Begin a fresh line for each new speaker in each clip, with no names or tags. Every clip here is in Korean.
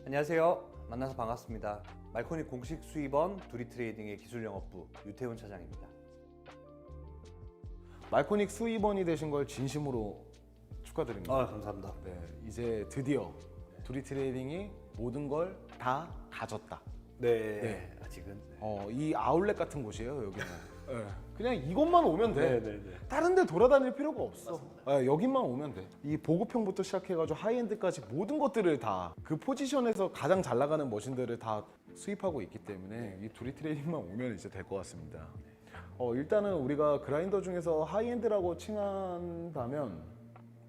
안녕하세요. 만나서 반갑습니다. 말코닉 공식 수입원 두리트레이딩의 기술영업부 유태훈 차장입니다.
말코닉 수입원이 되신 걸 진심으로 축하드립니다.
감사합니다.
네, 이제 드디어 두리트레이딩이 모든 걸 다 가졌다.
네, 아직은.
이 아울렛 같은 곳이에요, 여기는. 네, 그냥 이것만 오면 돼.
네.
다른 데 돌아다닐 필요가 없어. 네, 여기만 오면 돼. 이 보급형부터 시작해가지고 하이엔드까지 모든 것들을 다 그 포지션에서 가장 잘 나가는 머신들을 다 수입하고 있기 때문에 이 두리트레이딩만 오면 이제 될 것 같습니다. 일단은 우리가 그라인더 중에서 하이엔드라고 칭한다면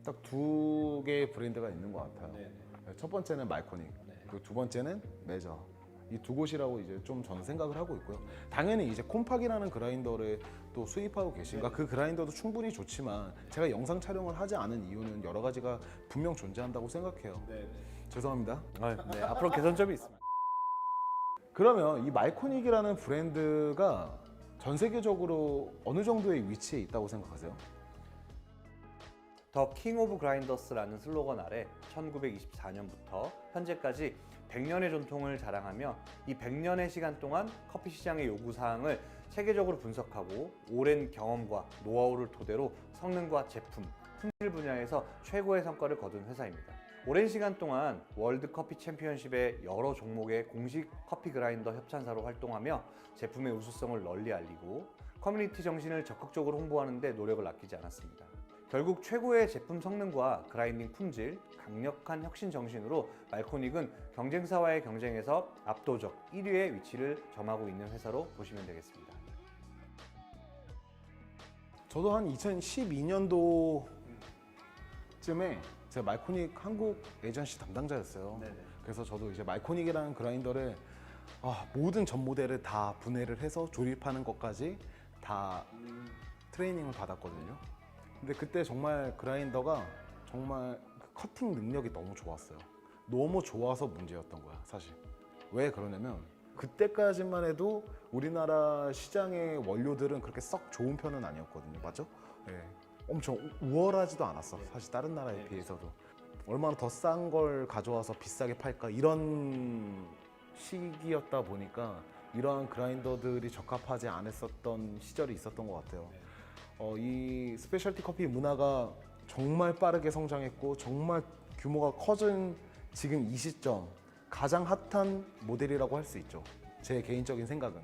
딱 두 개의 브랜드가 있는 것 같아요. 첫 번째는 말코닉, 그리고 두 번째는 메저. 이 두 곳이라고 이제 좀 저는 생각을 하고 있고요. 당연히 이제 콤팍이라는 그라인더를 또 수입하고 계신가, 그 그라인더도 충분히 좋지만 제가 영상 촬영을 하지 않은 이유는 여러 가지가 분명 존재한다고 생각해요. 죄송합니다.
네, 앞으로 개선점이 있습니다.
그러면 이 말코닉이라는 브랜드가 전 세계적으로 어느 정도의 위치에 있다고 생각하세요?
더 킹 오브 그라인더스라는 슬로건 아래 1924년부터 현재까지 100년의 전통을 자랑하며 이 100년의 시간 동안 커피 시장의 요구사항을 체계적으로 분석하고 오랜 경험과 노하우를 토대로 성능과 제품, 품질 분야에서 최고의 성과를 거둔 회사입니다. 오랜 시간 동안 월드 커피 챔피언십의 여러 종목의 공식 커피 그라인더 협찬사로 활동하며 제품의 우수성을 널리 알리고 커뮤니티 정신을 적극적으로 홍보하는 데 노력을 아끼지 않았습니다. 결국 최고의 제품 성능과 그라인딩 품질, 강력한 혁신 정신으로 말코닉은 경쟁사와의 경쟁에서 압도적 1위의 위치를 점하고 있는 회사로 보시면 되겠습니다.
저도 한 2012년도쯤에 제가 말코닉 한국 에이전시 담당자였어요. 그래서 저도 이제 말코닉이라는 그라인더를 모든 전 모델을 다 분해를 해서 조립하는 것까지 다 트레이닝을 받았거든요. 근데 그때 정말 그라인더가 정말 그 커팅 능력이 너무 좋았어요. 너무 좋아서 문제였던 거야, 사실. 왜 그러냐면 그때까지만 해도 우리나라 시장의 원료들은 그렇게 썩 좋은 편은 아니었거든요. 맞죠? 네. 엄청 우월하지도 않았어, 사실 다른 나라에 비해서도. 얼마나 더 싼 걸 가져와서 비싸게 팔까, 이런 시기였다 보니까 이러한 그라인더들이 적합하지 않았었던 시절이 있었던 것 같아요. 이 스페셜티 커피 문화가 정말 빠르게 성장했고 정말 규모가 커진 지금 이 시점 가장 핫한 모델이라고 할 수 있죠. 제 개인적인 생각은.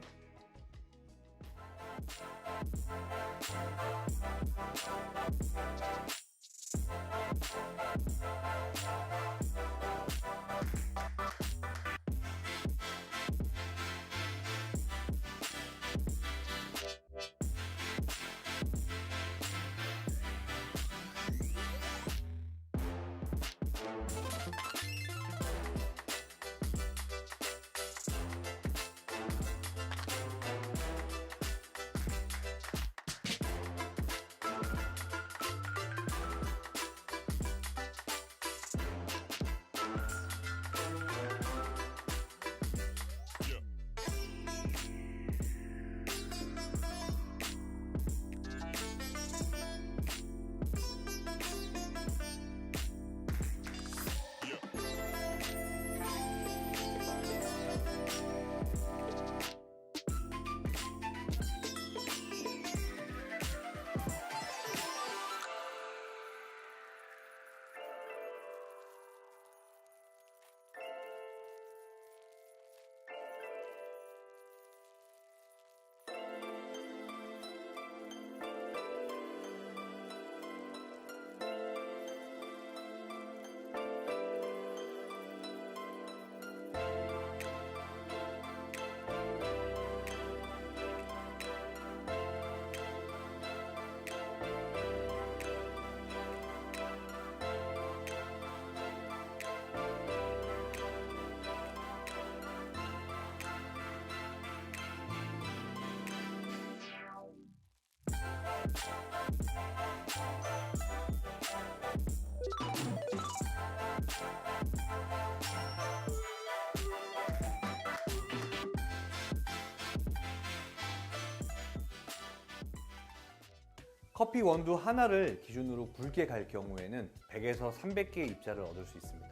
커피 원두 하나를 기준으로 굵게 갈 경우에는 100에서 300개의 입자를 얻을 수 있습니다.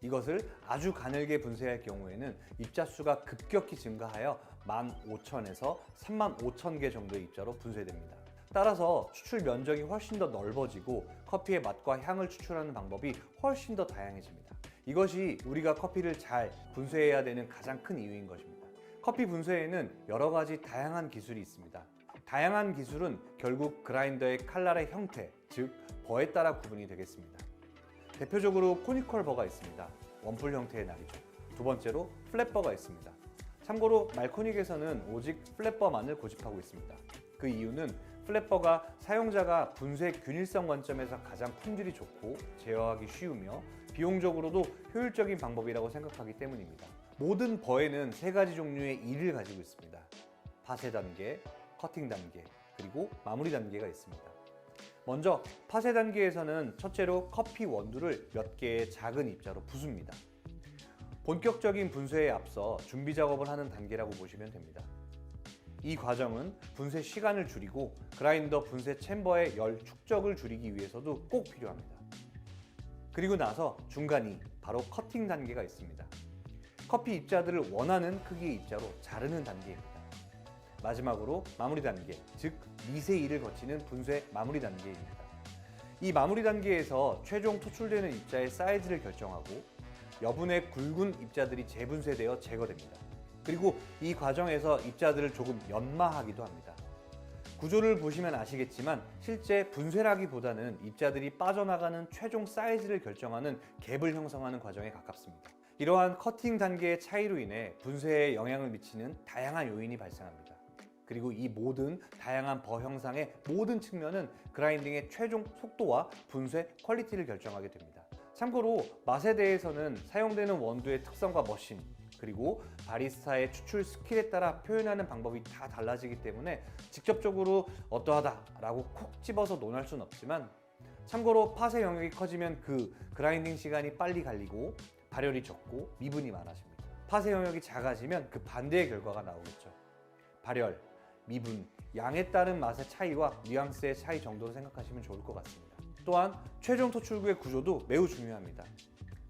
이것을 아주 가늘게 분쇄할 경우에는 입자 수가 급격히 증가하여 15,000에서 35,000개 정도의 입자로 분쇄됩니다. 따라서 추출 면적이 훨씬 더 넓어지고 커피의 맛과 향을 추출하는 방법이 훨씬 더 다양해집니다. 이것이 우리가 커피를 잘 분쇄해야 되는 가장 큰 이유인 것입니다. 커피 분쇄에는 여러 가지 다양한 기술이 있습니다. 다양한 기술은 결국 그라인더의 칼날의 형태, 즉 버에 따라 구분이 되겠습니다. 대표적으로 코니컬 버가 있습니다. 원풀 형태의 날이죠. 두 번째로 플랫버가 있습니다. 참고로 말코닉에서는 오직 플랫버만을 고집하고 있습니다. 그 이유는 플랫버가 사용자가 분쇄 균일성 관점에서 가장 품질이 좋고 제어하기 쉬우며 비용적으로도 효율적인 방법이라고 생각하기 때문입니다. 모든 버에는 세 가지 종류의 일을 가지고 있습니다. 파쇄 단계, 커팅 단계, 그리고 마무리 단계가 있습니다. 먼저 파쇄 단계에서는 첫째로 커피 원두를 몇 개의 작은 입자로 부숩니다. 본격적인 분쇄에 앞서 준비 작업을 하는 단계라고 보시면 됩니다. 이 과정은 분쇄 시간을 줄이고 그라인더 분쇄 챔버의 열 축적을 줄이기 위해서도 꼭 필요합니다. 그리고 나서 중간이 바로 커팅 단계가 있습니다. 커피 입자들을 원하는 크기의 입자로 자르는 단계입니다. 마지막으로 마무리 단계, 즉 미세일을 거치는 분쇄 마무리 단계입니다. 이 마무리 단계에서 최종 토출되는 입자의 사이즈를 결정하고 여분의 굵은 입자들이 재분쇄되어 제거됩니다. 그리고 이 과정에서 입자들을 조금 연마하기도 합니다. 구조를 보시면 아시겠지만 실제 분쇄라기보다는 입자들이 빠져나가는 최종 사이즈를 결정하는 갭을 형성하는 과정에 가깝습니다. 이러한 커팅 단계의 차이로 인해 분쇄에 영향을 미치는 다양한 요인이 발생합니다. 그리고 이 모든 다양한 버 형상의 모든 측면은 그라인딩의 최종 속도와 분쇄 퀄리티를 결정하게 됩니다. 참고로 맛에 대해서는 사용되는 원두의 특성과 머신, 그리고 바리스타의 추출 스킬에 따라 표현하는 방법이 다 달라지기 때문에 직접적으로 어떠하다라고 콕 집어서 논할 수는 없지만, 참고로 파쇄 영역이 커지면 그 그라인딩 시간이 빨리 갈리고 발열이 적고 미분이 많아집니다. 파쇄 영역이 작아지면 그 반대의 결과가 나오겠죠. 발열, 미분, 양에 따른 맛의 차이와 뉘앙스의 차이 정도로 생각하시면 좋을 것 같습니다. 또한 최종 토출구의 구조도 매우 중요합니다.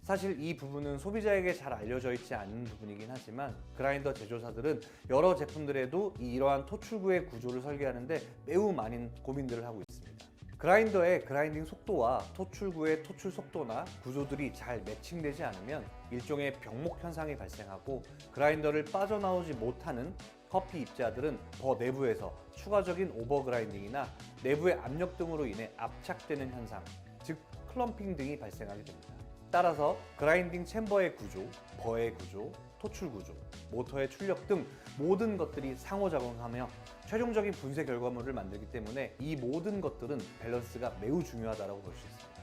사실 이 부분은 소비자에게 잘 알려져 있지 않은 부분이긴 하지만 그라인더 제조사들은 여러 제품들에도 이러한 토출구의 구조를 설계하는데 매우 많은 고민들을 하고 있습니다. 그라인더의 그라인딩 속도와 토출구의 토출 속도나 구조들이 잘 매칭되지 않으면 일종의 병목 현상이 발생하고 그라인더를 빠져나오지 못하는 커피 입자들은 버 내부에서 추가적인 오버그라인딩이나 내부의 압력 등으로 인해 압착되는 현상, 즉 클럼핑 등이 발생하게 됩니다. 따라서 그라인딩 챔버의 구조, 버의 구조, 토출 구조, 모터의 출력 등 모든 것들이 상호작용하며 최종적인 분쇄 결과물을 만들기 때문에 이 모든 것들은 밸런스가 매우 중요하다고 볼 수 있습니다.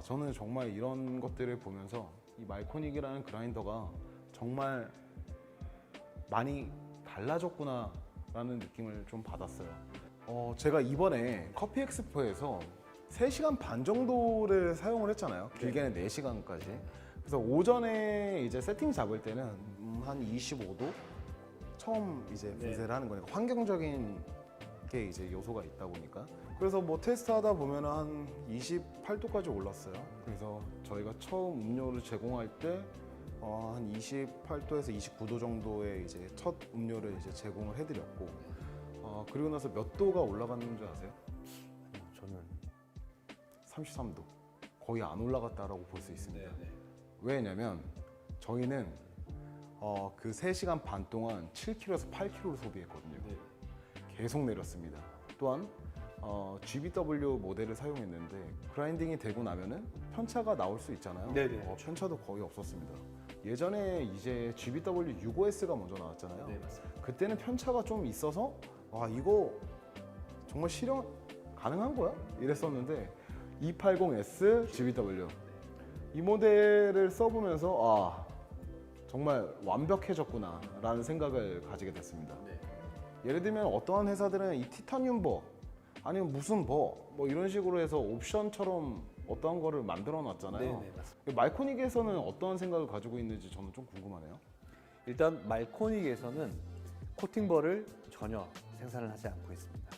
저는 정말 이런 것들을 보면서 이 말코닉이라는 그라인더가 정말 많이 달라졌구나라는 느낌을 좀 받았어요. 제가 이번에 커피 엑스포에서 3시간 반 정도를 사용을 했잖아요. 길게는 4시간까지. 그래서 오전에 이제 세팅 잡을 때는 한 25도 처음 이제 분쇄를 하는 거니까 환경적인 게 이제 요소가 있다 보니까 그래서 뭐 테스트하다 보면 한 28도까지 올랐어요. 그래서 저희가 처음 음료를 제공할 때 한 28도에서 29도 정도의 이제 첫 음료를 이제 제공을 해드렸고 그리고 나서 몇 도가 올라갔는 줄 아세요?
저는
33도. 거의 안 올라갔다라고 볼 수 있습니다.
네.
왜냐면 저희는 그 3시간 반 동안 7kg에서 8kg를 소비했거든요. 계속 내렸습니다. 또한 GBW 모델을 사용했는데 그라인딩이 되고 나면은 편차가 나올 수 있잖아요.
네네.
편차도 거의 없었습니다. 예전에 이제 GBW 65S가 먼저 나왔잖아요.
네, 맞습니다.
그때는 편차가 좀 있어서 이거 정말 실현 가능한 거야? 이랬었는데 280S GBW 이 모델을 써보면서 정말 완벽해졌구나 라는 생각을 가지게 됐습니다.
네.
예를 들면 어떠한 회사들은 이 티타늄 버 아니면 무슨 버 뭐 이런 식으로 해서 옵션처럼 어떠한 거를 만들어 놨잖아요.
네, 맞습니다.
말코닉에서는 어떠한 생각을 가지고 있는지 저는 좀 궁금하네요.
일단 말코닉에서는 코팅버를 전혀 생산을 하지 않고 있습니다.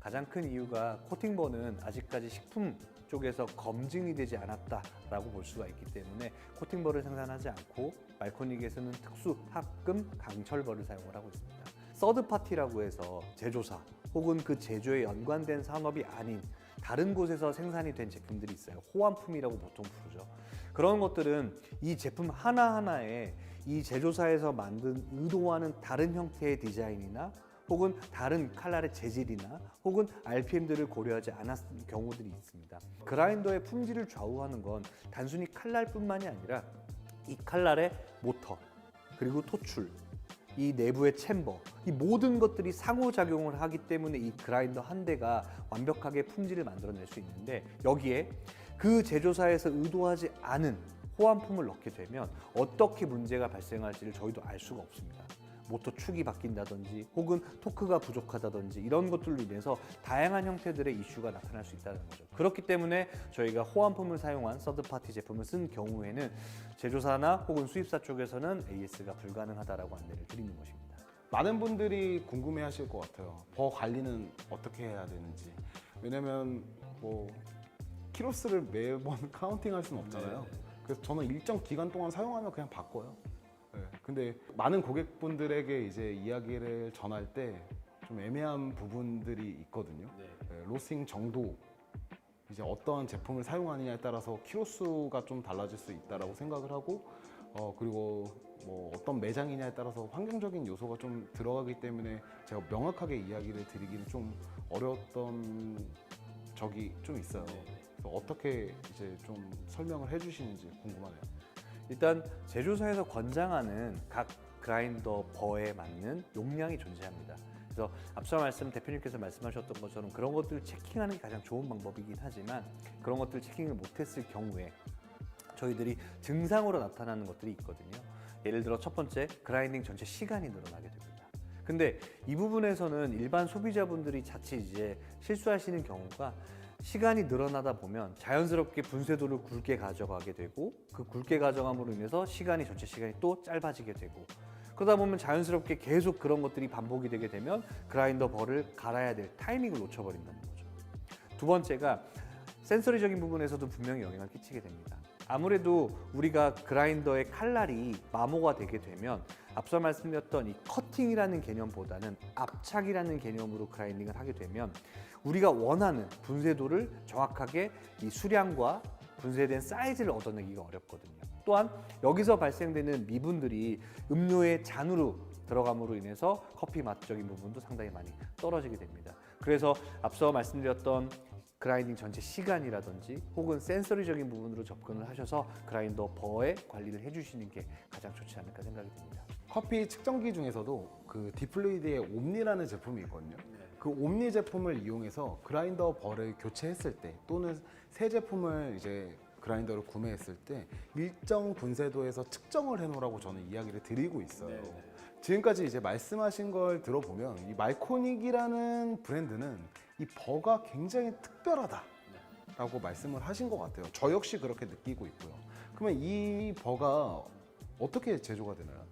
가장 큰 이유가 코팅버는 아직까지 식품 쪽에서 검증이 되지 않았다라고 볼 수가 있기 때문에 코팅버를 생산하지 않고 말코닉에서는 특수 합금 강철버를 사용을 하고 있습니다. 서드파티라고 해서 제조사 혹은 그 제조에 연관된 산업이 아닌 다른 곳에서 생산이 된 제품들이 있어요. 호환품이라고 보통 부르죠. 그런 것들은 이 제품 하나하나에 이 제조사에서 만든 의도와는 다른 형태의 디자인이나 혹은 다른 칼날의 재질이나 혹은 RPM들을 고려하지 않았을 경우들이 있습니다. 그라인더의 품질을 좌우하는 건 단순히 칼날뿐만이 아니라 이 칼날의 모터, 그리고 토출, 이 내부의 챔버, 이 모든 것들이 상호작용을 하기 때문에 이 그라인더 한 대가 완벽하게 품질을 만들어낼 수 있는데, 여기에 그 제조사에서 의도하지 않은 호환품을 넣게 되면 어떻게 문제가 발생할지를 저희도 알 수가 없습니다. 모터 축이 바뀐다든지 혹은 토크가 부족하다든지 이런 것들로 인해서 다양한 형태들의 이슈가 나타날 수 있다는 거죠. 그렇기 때문에 저희가 호환품을 사용한 서드파티 제품을 쓴 경우에는 제조사나 혹은 수입사 쪽에서는 AS가 불가능하다라고 안내를 드리는 것입니다.
많은 분들이 궁금해 하실 것 같아요. 버 관리는 어떻게 해야 되는지. 왜냐면 뭐 키로수를 매번 카운팅할 수는 없잖아요. 그래서 저는 일정 기간 동안 사용하면 그냥 바꿔요. 네. 근데 많은 고객분들에게 이제 이야기를 전할 때 좀 애매한 부분들이 있거든요. 네, 로싱 정도, 이제 어떠한 제품을 사용하느냐에 따라서 키로수가 좀 달라질 수 있다라고 생각을 하고, 그리고 뭐 어떤 매장이냐에 따라서 환경적인 요소가 좀 들어가기 때문에 제가 명확하게 이야기를 드리기는 좀 어려웠던 적이 좀 있어요. 그래서 어떻게 이제 좀 설명을 해주시는지 궁금하네요.
일단 제조사에서 권장하는 각 그라인더 버에 맞는 용량이 존재합니다. 그래서 앞서 대표님께서 말씀하셨던 것처럼 그런 것들을 체킹하는 게 가장 좋은 방법이긴 하지만, 그런 것들을 체킹을 못했을 경우에 저희들이 증상으로 나타나는 것들이 있거든요. 예를 들어 첫 번째, 그라인딩 전체 시간이 늘어나게 됩니다. 근데 이 부분에서는 일반 소비자분들이 자칫 이제 실수하시는 경우가, 시간이 늘어나다 보면 자연스럽게 분쇄도를 굵게 가져가게 되고, 그 굵게 가져감으로 인해서 전체 시간이 또 짧아지게 되고, 그러다 보면 자연스럽게 계속 그런 것들이 반복이 되게 되면 그라인더 벌을 갈아야 될 타이밍을 놓쳐버린다는 거죠. 두 번째가 센서리적인 부분에서도 분명히 영향을 끼치게 됩니다. 아무래도 우리가 그라인더의 칼날이 마모가 되게 되면 앞서 말씀드렸던 이 커팅이라는 개념보다는 압착이라는 개념으로 그라인딩을 하게 되면 우리가 원하는 분쇄도를 정확하게 이 수량과 분쇄된 사이즈를 얻어내기가 어렵거든요. 또한 여기서 발생되는 미분들이 음료의 잔으로 들어감으로 인해서 커피 맛적인 부분도 상당히 많이 떨어지게 됩니다. 그래서 앞서 말씀드렸던 그라인딩 전체 시간이라든지 혹은 센서리적인 부분으로 접근을 하셔서 그라인더 버의 관리를 해주시는 게 가장 좋지 않을까 생각이 듭니다.
커피 측정기 중에서도 그 디플루이드의 옴니라는 제품이 있거든요. 그 옴니 제품을 이용해서 그라인더 벌을 교체했을 때, 또는 새 제품을 이제 그라인더를 구매했을 때 일정 분쇄도에서 측정을 해놓으라고 저는 이야기를 드리고 있어요. 지금까지 이제 말씀하신 걸 들어보면 이 말코닉이라는 브랜드는 이 버가 굉장히 특별하다라고 말씀을 하신 것 같아요. 저 역시 그렇게 느끼고 있고요. 그러면 이 버가 어떻게 제조가 되나요?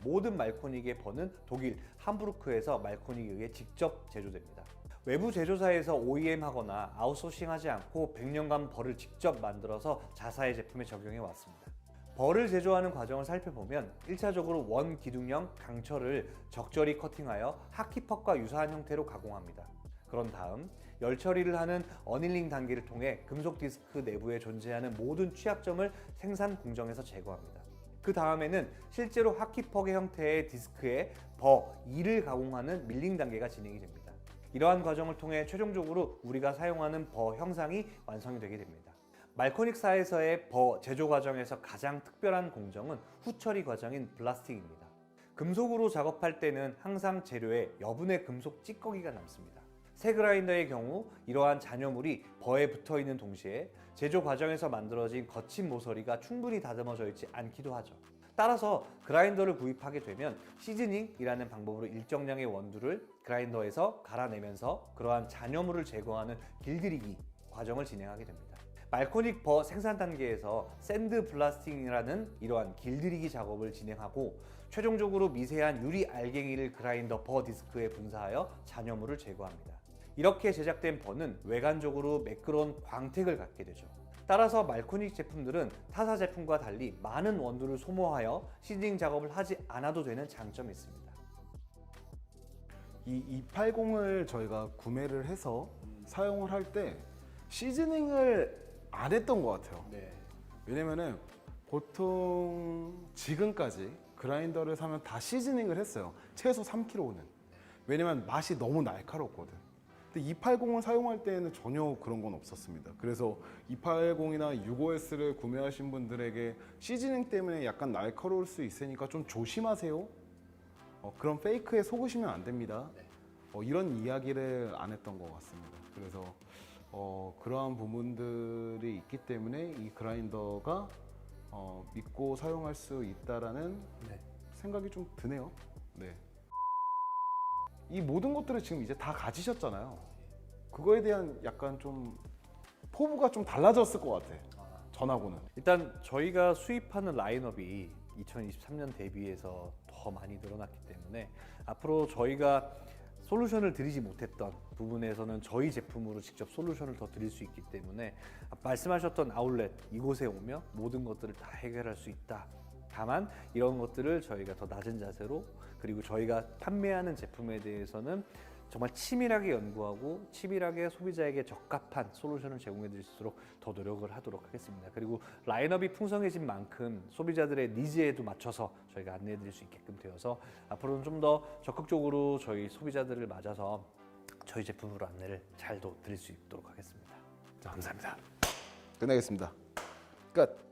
모든 말코닉의 버는 독일 함부르크에서 말코닉에 의해 직접 제조됩니다. 외부 제조사에서 OEM하거나 아웃소싱하지 않고 100년간 벌을 직접 만들어서 자사의 제품에 적용해 왔습니다. 벌을 제조하는 과정을 살펴보면 1차적으로 원기둥형 강철을 적절히 커팅하여 하키퍽과 유사한 형태로 가공합니다. 그런 다음 열 처리를 하는 어닐링 단계를 통해 금속 디스크 내부에 존재하는 모든 취약점을 생산 공정에서 제거합니다. 그 다음에는 실제로 하키퍽의 형태의 디스크에 버 2를 가공하는 밀링 단계가 진행이 됩니다. 이러한 과정을 통해 최종적으로 우리가 사용하는 버 형상이 완성이 되게 됩니다. 말코닉사에서의 버 제조 과정에서 가장 특별한 공정은 후처리 과정인 블라스팅입니다. 금속으로 작업할 때는 항상 재료에 여분의 금속 찌꺼기가 남습니다. 새 그라인더의 경우 이러한 잔여물이 버에 붙어 있는 동시에 제조 과정에서 만들어진 거친 모서리가 충분히 다듬어져 있지 않기도 하죠. 따라서 그라인더를 구입하게 되면 시즈닝이라는 방법으로 일정량의 원두를 그라인더에서 갈아내면서 그러한 잔여물을 제거하는 길들이기 과정을 진행하게 됩니다. 말코닉 버 생산 단계에서 샌드 블라스팅이라는 이러한 길들이기 작업을 진행하고 최종적으로 미세한 유리 알갱이를 그라인더 버 디스크에 분사하여 잔여물을 제거합니다. 이렇게 제작된 버는 외관적으로 매끄러운 광택을 갖게 되죠. 따라서 말코닉 제품들은 타사 제품과 달리 많은 원두를 소모하여 시즈닝 작업을 하지 않아도 되는 장점이 있습니다.
이 280을 저희가 구매를 해서 사용을 할 때 시즈닝을 안 했던 것 같아요. 왜냐면은 보통 지금까지 그라인더를 사면 다 시즈닝을 했어요. 최소 3kg는. 왜냐면 맛이 너무 날카롭거든. 근데 280을 사용할 때에는 전혀 그런 건 없었습니다. 그래서 280이나 65S를 구매하신 분들에게 시즈닝 때문에 약간 날카로울 수 있으니까 좀 조심하세요. 그런 페이크에 속으시면 안 됩니다. 이런 이야기를 안 했던 것 같습니다. 그래서 그러한 부분들이 있기 때문에 이 그라인더가 믿고 사용할 수 있다라는 생각이 좀 드네요. 네. 이 모든 것들을 지금 이제 다 가지셨잖아요. 그거에 대한 약간 좀 포부가 좀 달라졌을 것 같아. 전하고는.
일단 저희가 수입하는 라인업이 2023년 대비해서 더 많이 늘어났기 때문에 앞으로 저희가 솔루션을 드리지 못했던 부분에서는 저희 제품으로 직접 솔루션을 더 드릴 수 있기 때문에 말씀하셨던 아울렛 이곳에 오면 모든 것들을 다 해결할 수 있다. 다만 이런 것들을 저희가 더 낮은 자세로 그리고 저희가 판매하는 제품에 대해서는 정말 치밀하게 연구하고 치밀하게 소비자에게 적합한 솔루션을 제공해 드릴 수 있도록 더 노력을 하도록 하겠습니다. 그리고 라인업이 풍성해진 만큼 소비자들의 니즈에도 맞춰서 저희가 안내해 드릴 수 있게끔 되어서 앞으로는 좀 더 적극적으로 저희 소비자들을 맞아서 저희 제품으로 안내를 잘도 드릴 수 있도록 하겠습니다. 감사합니다.
끝내겠습니다. 끝.